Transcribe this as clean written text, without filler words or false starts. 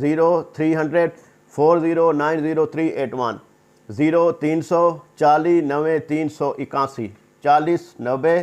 0300 4090 381 0340 90 381 40 90